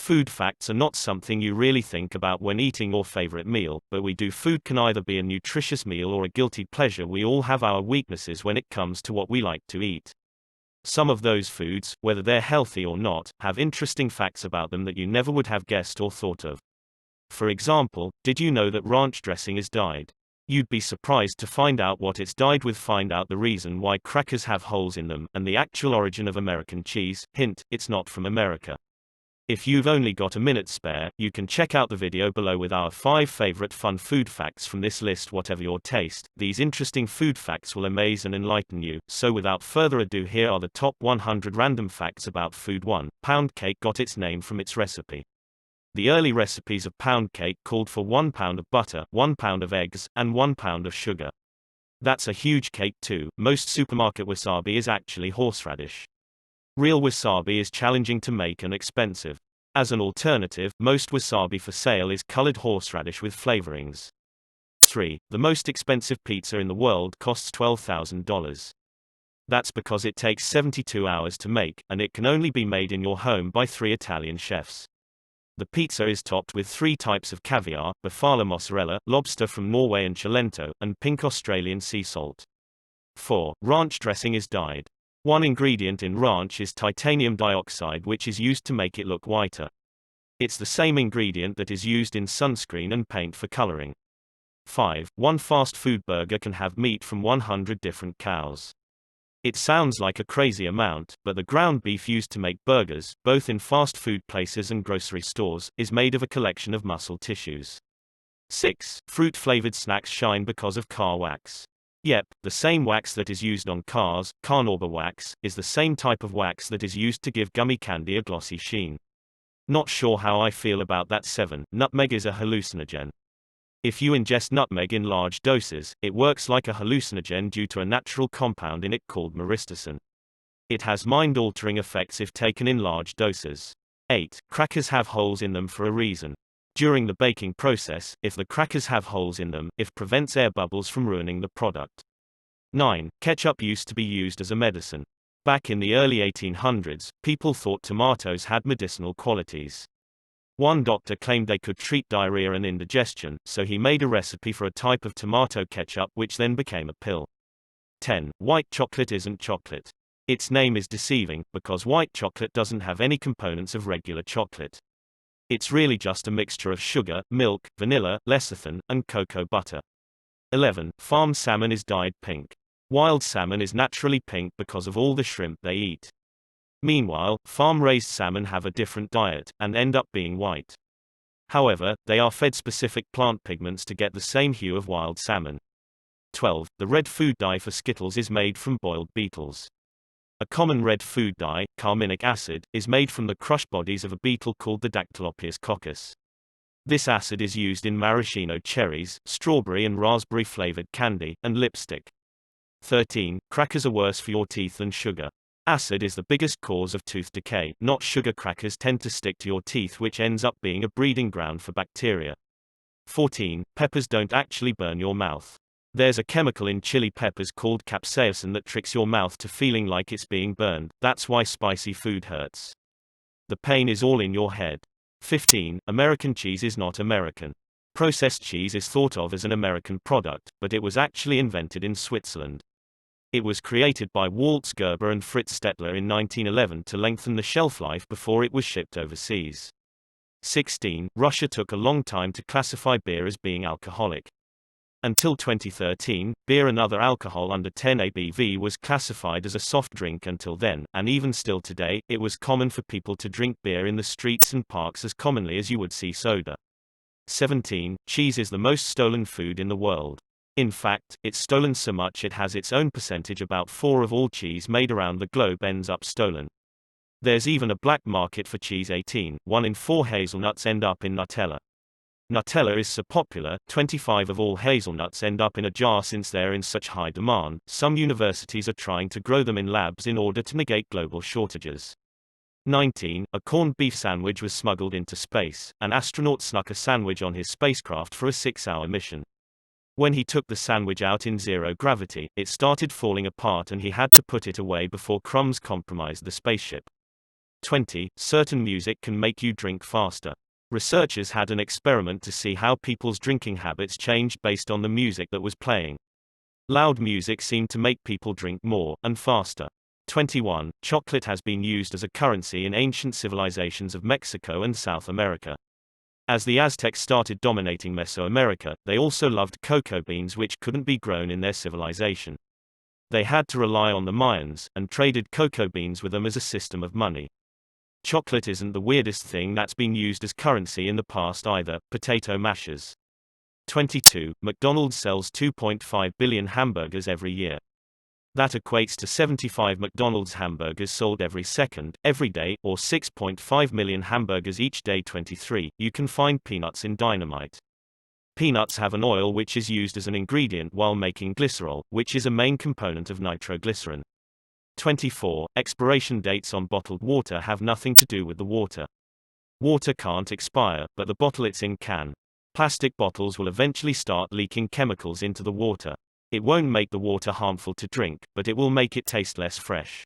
Food facts are not something you really think about when eating your favorite meal, but we do. Food can either be a nutritious meal or a guilty pleasure. We all have our weaknesses when it comes to what we like to eat. Some of those foods, whether they're healthy or not, have interesting facts about them that you never would have guessed or thought of. For example, did you know that ranch dressing is dyed? You'd be surprised to find out what it's dyed with. Find out the reason why crackers have holes in them, and the actual origin of American cheese. Hint, it's not from America. If you've only got a minute spare, you can check out the video below with our 5 favorite fun food facts from this list. Whatever your taste, these interesting food facts will amaze and enlighten you. So without further ado, here are the top 100 random facts about food. 1. Pound cake got its name from its recipe. The early recipes of pound cake called for 1 pound of butter, 1 pound of eggs, and 1 pound of sugar. That's a huge cake too. Most supermarket wasabi is actually horseradish. Real wasabi is challenging to make and expensive. As an alternative, most wasabi for sale is colored horseradish with flavorings. 3. The most expensive pizza in the world costs $12,000. That's because it takes 72 hours to make, and it can only be made in your home by 3 Italian chefs. The pizza is topped with 3 types of caviar, Bufala mozzarella, lobster from Norway and Cilento, and pink Australian sea salt. 4. Ranch dressing is dyed. One ingredient in ranch is titanium dioxide, which is used to make it look whiter. It's the same ingredient that is used in sunscreen and paint for coloring. 5. One fast food burger can have meat from 100 different cows. It sounds like a crazy amount, but the ground beef used to make burgers, both in fast food places and grocery stores, is made of a collection of muscle tissues. 6. Fruit-flavored snacks shine because of car wax. Yep, the same wax that is used on cars, carnauba wax, is the same type of wax that is used to give gummy candy a glossy sheen. Not sure how I feel about that. 7. Nutmeg is a hallucinogen. If you ingest nutmeg in large doses, it works like a hallucinogen due to a natural compound in it called myristicin. It has mind-altering effects if taken in large doses. 8. Crackers have holes in them for a reason. During the baking process, if the crackers have holes in them, it prevents air bubbles from ruining the product. 9. Ketchup used to be used as a medicine. Back in the early 1800s, people thought tomatoes had medicinal qualities. One doctor claimed they could treat diarrhea and indigestion, so he made a recipe for a type of tomato ketchup which then became a pill. 10. White chocolate isn't chocolate. Its name is deceiving, because white chocolate doesn't have any components of regular chocolate. It's really just a mixture of sugar, milk, vanilla, lecithin, and cocoa butter. 11. Farm salmon is dyed pink. Wild salmon is naturally pink because of all the shrimp they eat. Meanwhile, farm-raised salmon have a different diet, and end up being white. However, they are fed specific plant pigments to get the same hue of wild salmon. 12. The red food dye for Skittles is made from boiled beetles. A common red food dye, carminic acid, is made from the crushed bodies of a beetle called the Dactylopius coccus. This acid is used in maraschino cherries, strawberry and raspberry-flavored candy, and lipstick. 13. Crackers are worse for your teeth than sugar. Acid is the biggest cause of tooth decay, not sugar. Crackers tend to stick to your teeth, which ends up being a breeding ground for bacteria. 14. Peppers don't actually burn your mouth. There's a chemical in chili peppers called capsaicin that tricks your mouth to feeling like it's being burned. That's why spicy food hurts. The pain is all in your head. 15. American cheese is not American. Processed cheese is thought of as an American product, but it was actually invented in Switzerland. It was created by Waltz Gerber and Fritz Stettler in 1911 to lengthen the shelf life before it was shipped overseas. 16. Russia took a long time to classify beer as being alcoholic. Until 2013, beer and other alcohol under 10 ABV was classified as a soft drink until then, and even still today, it was common for people to drink beer in the streets and parks as commonly as you would see soda. 17. Cheese is the most stolen food in the world. In fact, it's stolen so much it has its own percentage. About 4 of all cheese made around the globe ends up stolen. There's even a black market for cheese. 18. 1 in 4 hazelnuts end up in Nutella. Nutella is so popular, 25 of all hazelnuts end up in a jar. Since they're in such high demand, some universities are trying to grow them in labs in order to negate global shortages. 19. A corned beef sandwich was smuggled into space. An astronaut snuck a sandwich on his spacecraft for a 6-hour mission. When he took the sandwich out in zero gravity, it started falling apart and he had to put it away before crumbs compromised the spaceship. 20. Certain music can make you drink faster. Researchers had an experiment to see how people's drinking habits changed based on the music that was playing. Loud music seemed to make people drink more, and faster. 21. Chocolate has been used as a currency in ancient civilizations of Mexico and South America. As the Aztecs started dominating Mesoamerica, they also loved cocoa beans which couldn't be grown in their civilization. They had to rely on the Mayans, and traded cocoa beans with them as a system of money. Chocolate isn't the weirdest thing that's been used as currency in the past either. Potato mashers. 22. McDonald's sells 2.5 billion hamburgers every year. That equates to 75 McDonald's hamburgers sold every second, every day, or 6.5 million hamburgers each day. 23. You can find peanuts in dynamite. Peanuts have an oil which is used as an ingredient while making glycerol, which is a main component of nitroglycerin. 24. Expiration dates on bottled water have nothing to do with the water. Water can't expire, but the bottle it's in can. Plastic bottles will eventually start leaking chemicals into the water. It won't make the water harmful to drink, but it will make it taste less fresh.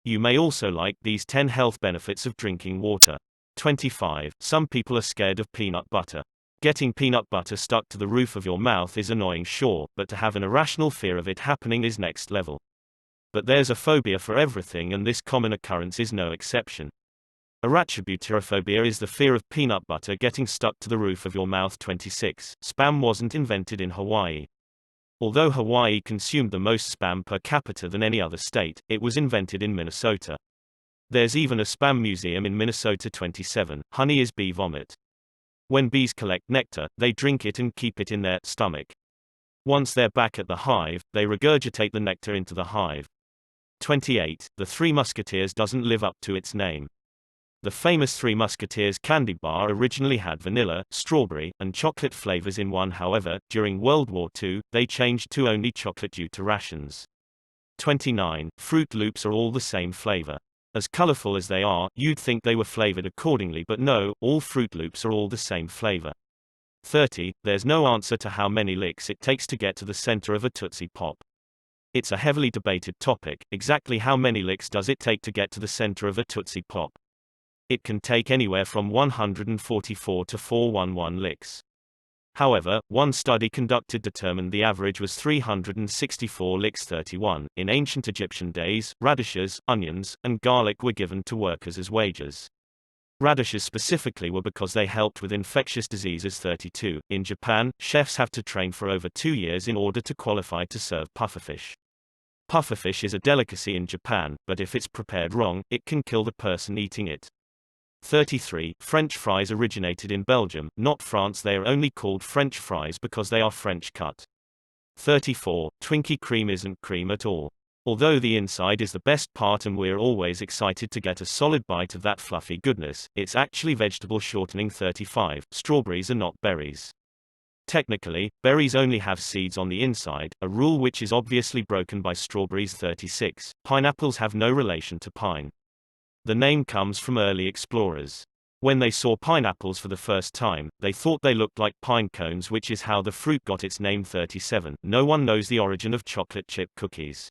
You may also like these 10 health benefits of drinking water. 25. Some people are scared of peanut butter. Getting peanut butter stuck to the roof of your mouth is annoying, sure, but to have an irrational fear of it happening is next level. But there's a phobia for everything, and this common occurrence is no exception. Arachibutyrophobia is the fear of peanut butter getting stuck to the roof of your mouth. 26. Spam wasn't invented in Hawaii. Although Hawaii consumed the most spam per capita than any other state, it was invented in Minnesota. There's even a spam museum in Minnesota. 27. Honey is bee vomit. When bees collect nectar, they drink it and keep it in their stomach. Once they're back at the hive, they regurgitate the nectar into the hive. 28. The Three Musketeers doesn't live up to its name. The famous Three Musketeers candy bar originally had vanilla, strawberry, and chocolate flavors in one. However, during World War II, they changed to only chocolate due to rations. 29. Fruit Loops are all the same flavor. As colorful as they are, you'd think they were flavored accordingly, but no, all Fruit Loops are all the same flavor. 30. There's no answer to how many licks it takes to get to the center of a Tootsie Pop. It's a heavily debated topic. Exactly how many licks does it take to get to the center of a Tootsie Pop? It can take anywhere from 144 to 411 licks. However, one study conducted determined the average was 364 licks. 31. In ancient Egyptian days, radishes, onions, and garlic were given to workers as wages. Radishes specifically were because they helped with infectious diseases. 32. In Japan, chefs have to train for over 2 years in order to qualify to serve pufferfish. Pufferfish is a delicacy in Japan, but if it's prepared wrong, it can kill the person eating it. 33. French fries originated in Belgium, not France. They are only called French fries because they are French cut. 34. Twinkie cream isn't cream at all. Although the inside is the best part and we're always excited to get a solid bite of that fluffy goodness, it's actually vegetable shortening. 35. Strawberries are not berries. Technically, berries only have seeds on the inside, a rule which is obviously broken by strawberries. 36. Pineapples have no relation to pine. The name comes from early explorers. When they saw pineapples for the first time, they thought they looked like pine cones, which is how the fruit got its name. 37. No one knows the origin of chocolate chip cookies.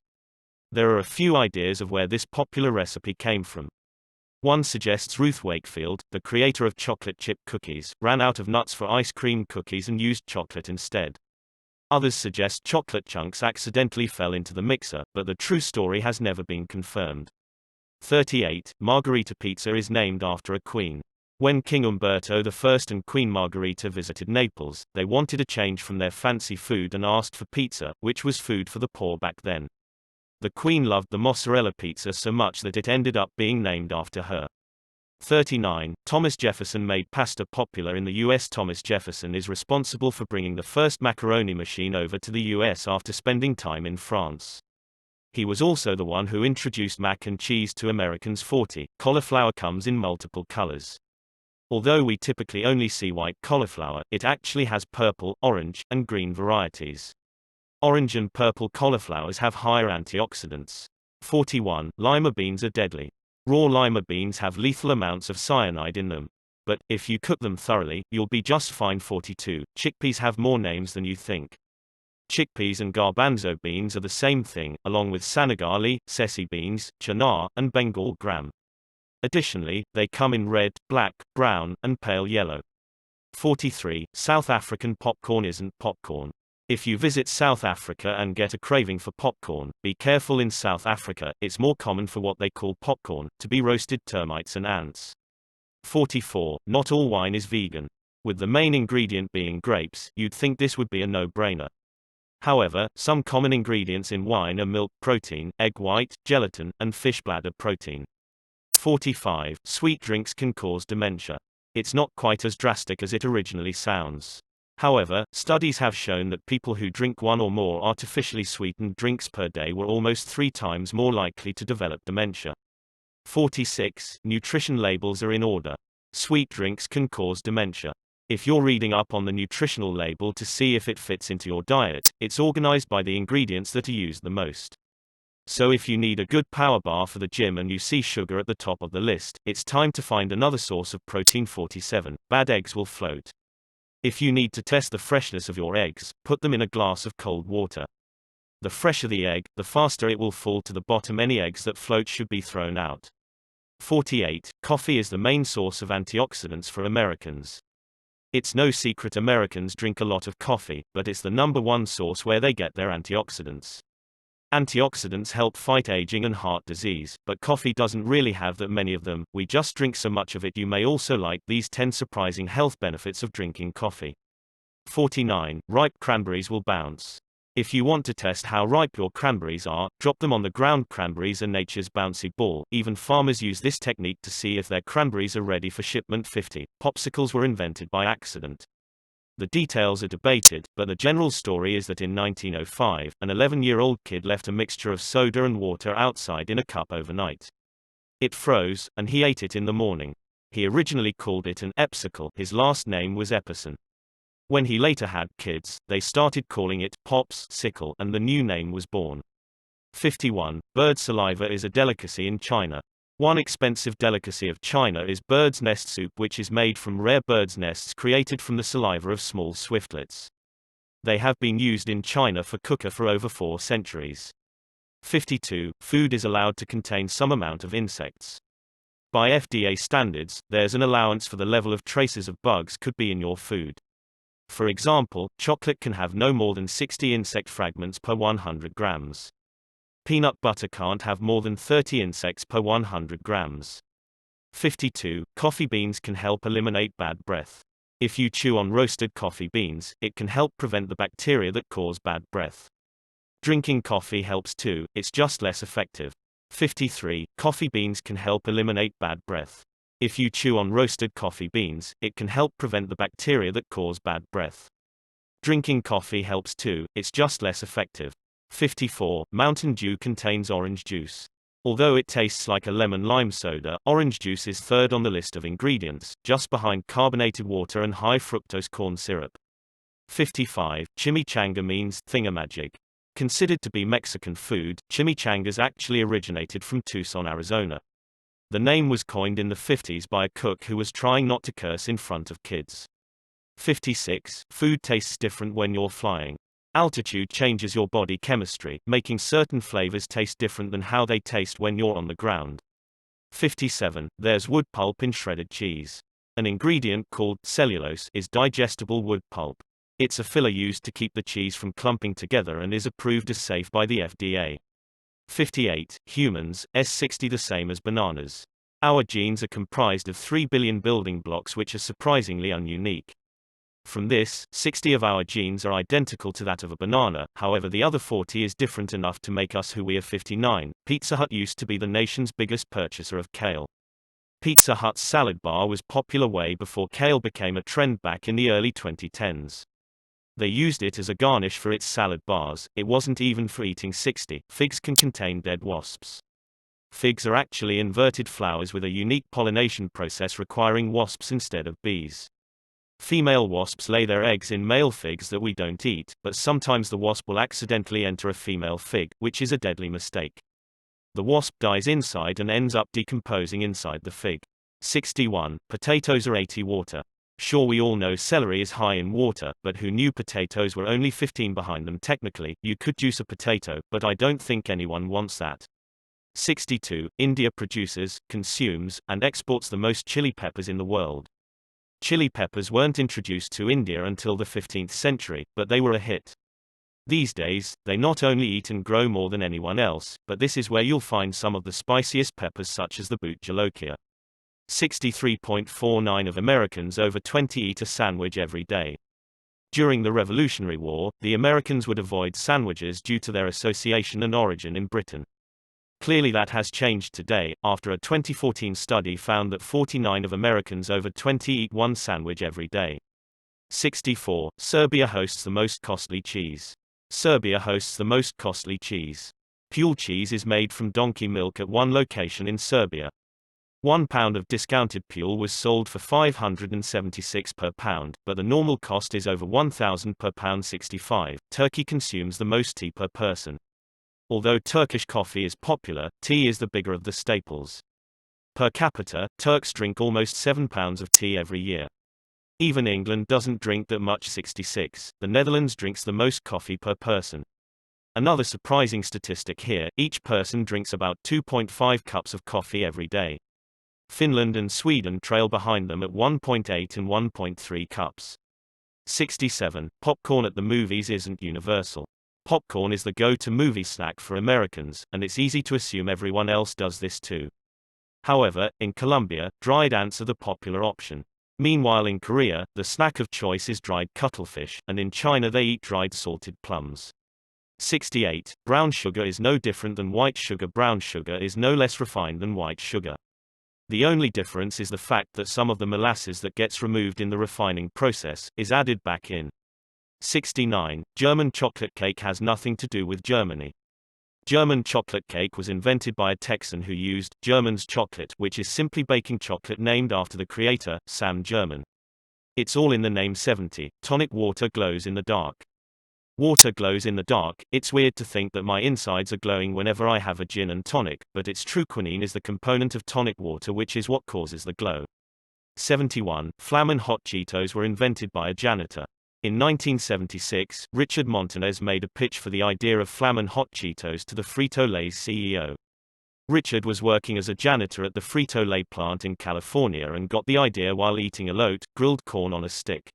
There are a few ideas of where this popular recipe came from. One suggests Ruth Wakefield, the creator of chocolate chip cookies, ran out of nuts for ice cream cookies and used chocolate instead. Others suggest chocolate chunks accidentally fell into the mixer, but the true story has never been confirmed. 38. Margherita pizza is named after a queen. When King Umberto I and Queen Margherita visited Naples, they wanted a change from their fancy food and asked for pizza, which was food for the poor back then. The Queen loved the mozzarella pizza so much that it ended up being named after her. 39. Thomas Jefferson made pasta popular in the U.S. Thomas Jefferson is responsible for bringing the first macaroni machine over to the U.S. after spending time in France. He was also the one who introduced mac and cheese to Americans. 40. Cauliflower comes in multiple colors. Although we typically only see white cauliflower, it actually has purple, orange, and green varieties. Orange and purple cauliflowers have higher antioxidants. 41. Lima beans are deadly. Raw lima beans have lethal amounts of cyanide in them. But, if you cook them thoroughly, you'll be just fine. 42. Chickpeas have more names than you think. Chickpeas and garbanzo beans are the same thing, along with Senegali, sesame beans, chana, and Bengal gram. Additionally, they come in red, black, brown, and pale yellow. 43. South African popcorn isn't popcorn. If you visit South Africa and get a craving for popcorn, be careful. In South Africa, it's more common for what they call popcorn to be roasted termites and ants. 44. Not all wine is vegan. With the main ingredient being grapes, you'd think this would be a no-brainer. However, some common ingredients in wine are milk protein, egg white, gelatin, and fish bladder protein. 45. Sweet drinks can cause dementia. It's not quite as drastic as it originally sounds. However, studies have shown that people who drink one or more artificially sweetened drinks per day were almost 3 times more likely to develop dementia. 46. Nutrition labels are in order. Sweet drinks can cause dementia. If you're reading up on the nutritional label to see if it fits into your diet, it's organized by the ingredients that are used the most. So if you need a good power bar for the gym and you see sugar at the top of the list, it's time to find another source of protein. 47. Bad eggs will float. If you need to test the freshness of your eggs, put them in a glass of cold water. The fresher the egg, the faster it will fall to the bottom. Any eggs that float should be thrown out. 48. Coffee is the main source of antioxidants for Americans. It's no secret Americans drink a lot of coffee, but it's the #1 source where they get their antioxidants. Antioxidants help fight aging and heart disease, but coffee doesn't really have that many of them. We just drink so much of it. You may also like these 10 surprising health benefits of drinking coffee. 49. Ripe cranberries will bounce. If you want to test how ripe your cranberries are, drop them on the ground. Cranberries are nature's bouncy ball. Even farmers use this technique to see if their cranberries are ready for shipment. 50. Popsicles were invented by accident. The details are debated, but the general story is that in 1905, an 11-year-old kid left a mixture of soda and water outside in a cup overnight. It froze, and he ate it in the morning. He originally called it an epsicle. His last name was Epperson. When he later had kids, they started calling it Pops sickle, and the new name was born. 51. Bird saliva is a delicacy in China. One expensive delicacy of China is bird's nest soup, which is made from rare birds' nests created from the saliva of small swiftlets. They have been used in China for cooker for over 4 centuries. 52. Food is allowed to contain some amount of insects. By FDA standards, there's an allowance for the level of traces of bugs could be in your food. For example, chocolate can have no more than 60 insect fragments per 100 grams. Peanut butter can't have more than 30 insects per 100 grams. 52. Coffee beans can help eliminate bad breath. If you chew on roasted coffee beans, it can help prevent the bacteria that cause bad breath. Drinking coffee helps too, it's just less effective. 53. Coffee beans can help eliminate bad breath. If you chew on roasted coffee beans, it can help prevent the bacteria that cause bad breath. Drinking coffee helps too, it's just less effective. 54. Mountain Dew contains orange juice. Although it tastes like a lemon-lime soda, orange juice is third on the list of ingredients, just behind carbonated water and high-fructose corn syrup. 55. Chimichanga means thingamajig. Considered to be Mexican food, chimichangas actually originated from Tucson, Arizona. The name was coined in the 50s by a cook who was trying not to curse in front of kids. 56. Food tastes different when you're flying. Altitude changes your body chemistry, making certain flavors taste different than how they taste when you're on the ground. 57. There's wood pulp in shredded cheese. An ingredient called cellulose is digestible wood pulp. It's a filler used to keep the cheese from clumping together and is approved as safe by the FDA. 58. Humans, S60 the same as bananas. Our genes are comprised of 3 billion building blocks which are surprisingly ununique. From this, 60 of our genes are identical to that of a banana, however the other 40 is different enough to make us who we are. 59. Pizza Hut used to be the nation's biggest purchaser of kale. Pizza Hut's salad bar was popular way before kale became a trend back in the early 2010s. They used it as a garnish for its salad bars. It wasn't even for eating. 60. Figs can contain dead wasps. Figs are actually inverted flowers with a unique pollination process requiring wasps instead of bees. Female wasps lay their eggs in male figs that we don't eat, but sometimes the wasp will accidentally enter a female fig, which is a deadly mistake. The wasp dies inside and ends up decomposing inside the fig. 61. Potatoes are 80 water. Sure, we all know celery is high in water, but who knew potatoes were only 15 behind them? Technically, you could juice a potato, but I don't think anyone wants that. 62. India produces, consumes, and exports the most chili peppers in the world. Chili peppers weren't introduced to India until the 15th century, but they were a hit. These days, they not only eat and grow more than anyone else, but this is where you'll find some of the spiciest peppers such as the boot jolokia. 63.49 of Americans over 20 eat a sandwich every day. During the Revolutionary War, the Americans would avoid sandwiches due to their association and origin in Britain. Clearly that has changed today, after a 2014 study found that 49 of Americans over 20 eat one sandwich every day. 64. Serbia hosts the most costly cheese. Serbia hosts the most costly cheese. Pule cheese is made from donkey milk at one location in Serbia. 1 pound of discounted Pule was sold for $576 per pound, but the normal cost is over $1,000 per pound. 65. Turkey consumes the most tea per person. Although Turkish coffee is popular, tea is the bigger of the staples. Per capita, Turks drink almost 7 pounds of tea every year. Even England doesn't drink that much. 66. The Netherlands drinks the most coffee per person. Another surprising statistic here, each person drinks about 2.5 cups of coffee every day. Finland and Sweden trail behind them at 1.8 and 1.3 cups. 67. Popcorn at the movies isn't universal. Popcorn is the go-to movie snack for Americans, and it's easy to assume everyone else does this too. However, in Colombia, dried ants are the popular option. Meanwhile in Korea, the snack of choice is dried cuttlefish, and in China they eat dried salted plums. 68. Brown sugar is no different than white sugar. Brown sugar is no less refined than white sugar. The only difference is the fact that some of the molasses that gets removed in the refining process is added back in. 69. German chocolate cake has nothing to do with Germany. German chocolate cake was invented by a Texan who used German's chocolate, which is simply baking chocolate named after the creator, Sam German. It's all in the name. 70. Tonic water glows in the dark. Water glows in the dark. It's weird to think that my insides are glowing whenever I have a gin and tonic, but it's true. Quinine is the component of tonic water which is what causes the glow. 71. Flamin' Hot Cheetos were invented by a janitor. In 1976, Richard Montanez made a pitch for the idea of Flamin' Hot Cheetos to the Frito-Lay's CEO. Richard was working as a janitor at the Frito-Lay plant in California and got the idea while eating elote, grilled corn on a stick.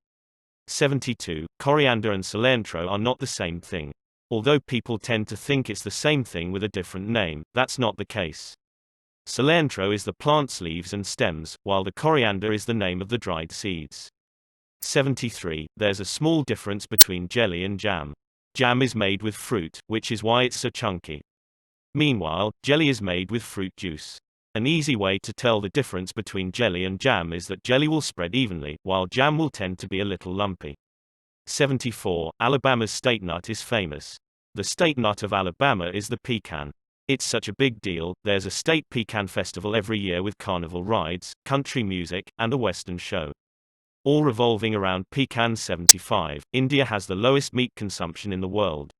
72. Coriander and cilantro are not the same thing. Although people tend to think it's the same thing with a different name, that's not the case. Cilantro is the plant's leaves and stems, while the coriander is the name of the dried seeds. 73. There's a small difference between jelly and jam. Jam is made with fruit, which is why it's so chunky. Meanwhile, jelly is made with fruit juice. An easy way to tell the difference between jelly and jam is that jelly will spread evenly, while jam will tend to be a little lumpy. 74. Alabama's state nut is famous. The state nut of Alabama is the pecan. It's such a big deal, there's a state pecan festival every year with carnival rides, country music, and a western show. All revolving around pecans. 75. India has the lowest meat consumption in the world.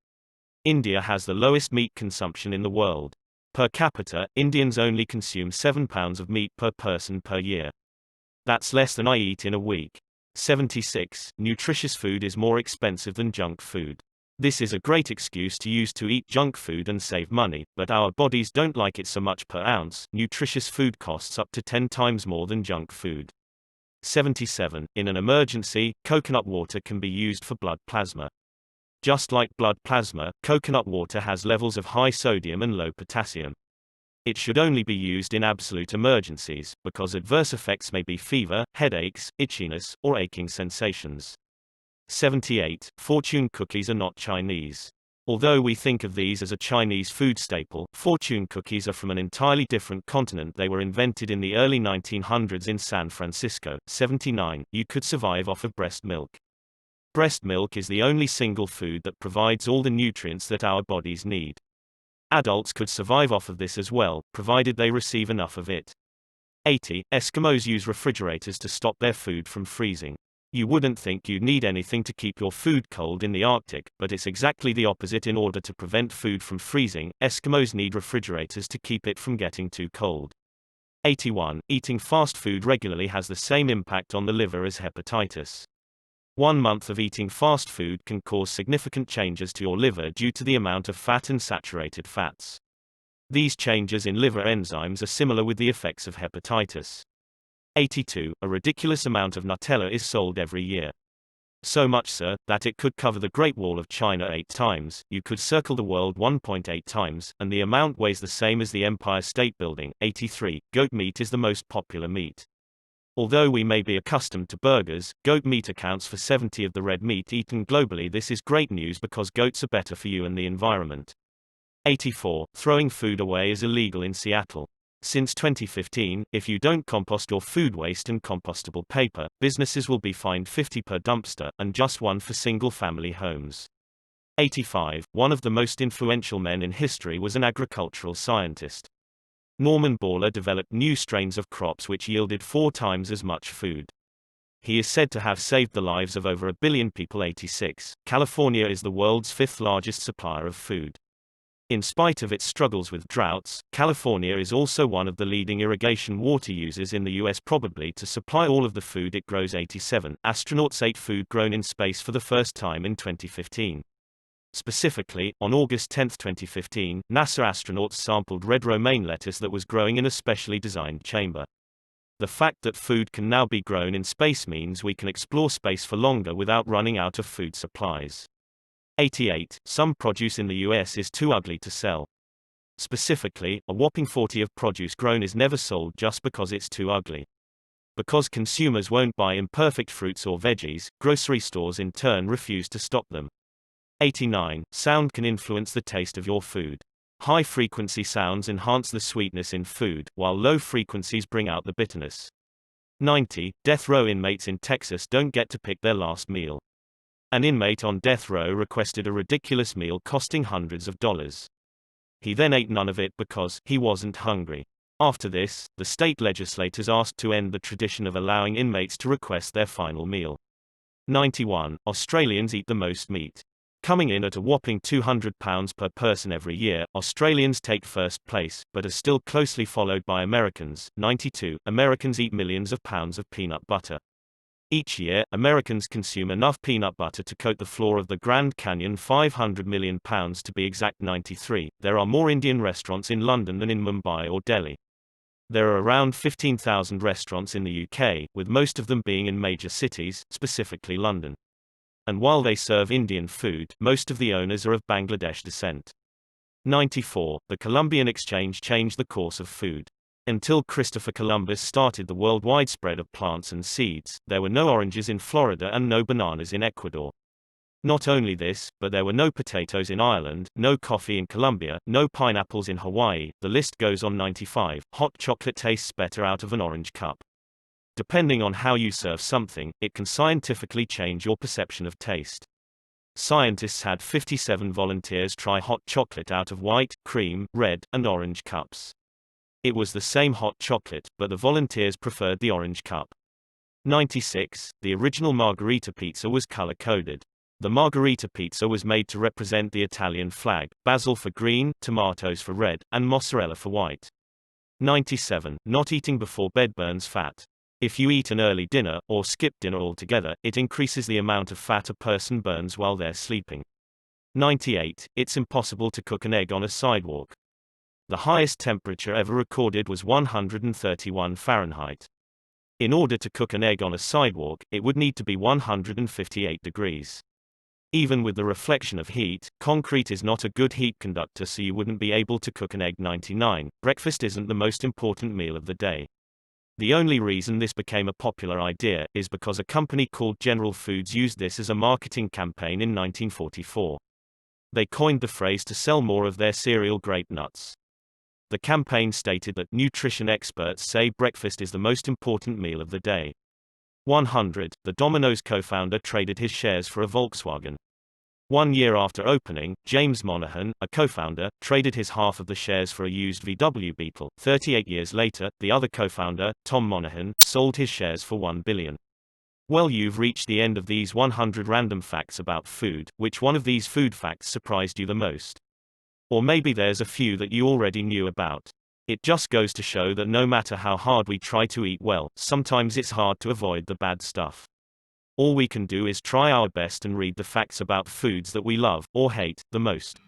India has the lowest meat consumption in the world. Per capita, Indians only consume 7 pounds of meat per person per year. That's less than I eat in a week. 76. Nutritious food is more expensive than junk food. This is a great excuse to use to eat junk food and save money, but our bodies don't like it so much. Per ounce, nutritious food costs up to 10 times more than junk food. 77. In an emergency, coconut water can be used for blood plasma. Just like blood plasma, coconut water has levels of high sodium and low potassium. It should only be used in absolute emergencies, because adverse effects may be fever, headaches, itchiness, or aching sensations. 78. Fortune cookies are not Chinese. Although we think of these as a Chinese food staple, fortune cookies are from an entirely different continent. They were invented in the early 1900s in San Francisco. 79. You could survive off of breast milk. Breast milk is the only single food that provides all the nutrients that our bodies need. Adults could survive off of this as well, provided they receive enough of it. 80. Eskimos use refrigerators to stop their food from freezing. You wouldn't think you'd need anything to keep your food cold in the Arctic, but it's exactly the opposite. In order to prevent food from freezing, Eskimos need refrigerators to keep it from getting too cold. 81. Eating fast food regularly has the same impact on the liver as hepatitis. 1 month of eating fast food can cause significant changes to your liver due to the amount of fat and saturated fats. These changes in liver enzymes are similar with the effects of hepatitis. 82. A ridiculous amount of Nutella is sold every year. So much so, that it could cover the Great Wall of China 8 times, you could circle the world 1.8 times, and the amount weighs the same as the Empire State Building. 83. Goat meat is the most popular meat. Although we may be accustomed to burgers, goat meat accounts for 70% of the red meat eaten globally. This is great news because goats are better for you and the environment. 84. Throwing food away is illegal in Seattle. Since 2015, if you don't compost your food waste and compostable paper, businesses will be fined $50 per dumpster, and just $1 for single-family homes. 85. One of the most influential men in history was an agricultural scientist. Norman Borlaug developed new strains of crops which yielded 4 times as much food. He is said to have saved the lives of over 1 billion people. 86. California is the world's 5th largest supplier of food. In spite of its struggles with droughts, California is also one of the leading irrigation water users in the U.S., probably to supply all of the food it grows. 87. Astronauts ate food grown in space for the first time in 2015. Specifically, on August 10, 2015, NASA astronauts sampled red romaine lettuce that was growing in a specially designed chamber. The fact that food can now be grown in space means we can explore space for longer without running out of food supplies. 88. Some produce in the US is too ugly to sell. Specifically, a whopping 40% of produce grown is never sold just because it's too ugly. Because consumers won't buy imperfect fruits or veggies, grocery stores in turn refuse to stock them. 89. Sound can influence the taste of your food. High-frequency sounds enhance the sweetness in food, while low frequencies bring out the bitterness. 90. Death row inmates in Texas don't get to pick their last meal. An inmate on death row requested a ridiculous meal costing hundreds of dollars. He then ate none of it because he wasn't hungry. After this, the state legislators asked to end the tradition of allowing inmates to request their final meal. 91. Australians eat the most meat. Coming in at a whopping 200 pounds per person every year, Australians take first place, but are still closely followed by Americans. 92. Americans eat millions of pounds of peanut butter. Each year, Americans consume enough peanut butter to coat the floor of the Grand Canyon, 500 million pounds to be exact. 93. There are more Indian restaurants in London than in Mumbai or Delhi. There are around 15,000 restaurants in the UK, with most of them being in major cities, specifically London. And while they serve Indian food, most of the owners are of Bangladesh descent. 94. The Columbian Exchange changed the course of food. Until Christopher Columbus started the worldwide spread of plants and seeds, there were no oranges in Florida and no bananas in Ecuador. Not only this, but there were no potatoes in Ireland, no coffee in Colombia, no pineapples in Hawaii, the list goes on. 95. Hot chocolate tastes better out of an orange cup. Depending on how you serve something, it can scientifically change your perception of taste. Scientists had 57 volunteers try hot chocolate out of white, cream, red, and orange cups. It was the same hot chocolate, but the volunteers preferred the orange cup. 96. The original margherita pizza was color-coded. The margherita pizza was made to represent the Italian flag, basil for green, tomatoes for red, and mozzarella for white. 97. Not eating before bed burns fat. If you eat an early dinner, or skip dinner altogether, it increases the amount of fat a person burns while they're sleeping. 98. It's impossible to cook an egg on a sidewalk. The highest temperature ever recorded was 131 Fahrenheit. In order to cook an egg on a sidewalk, it would need to be 158 degrees. Even with the reflection of heat, concrete is not a good heat conductor, so you wouldn't be able to cook an egg. 99. Breakfast isn't the most important meal of the day. The only reason this became a popular idea is because a company called General Foods used this as a marketing campaign in 1944. They coined the phrase to sell more of their cereal grape nuts. The campaign stated that nutrition experts say breakfast is the most important meal of the day. 100. The Domino's co-founder traded his shares for a Volkswagen. 1 year after opening, James Monahan, a co-founder, traded his half of the shares for a used VW Beetle. 38 years later, the other co-founder, Tom Monahan, sold his shares for $1 billion. Well, you've reached the end of these 100 random facts about food. Which one of these food facts surprised you the most? Or maybe there's a few that you already knew about. It just goes to show that no matter how hard we try to eat well, sometimes it's hard to avoid the bad stuff. All we can do is try our best and read the facts about foods that we love, or hate, the most.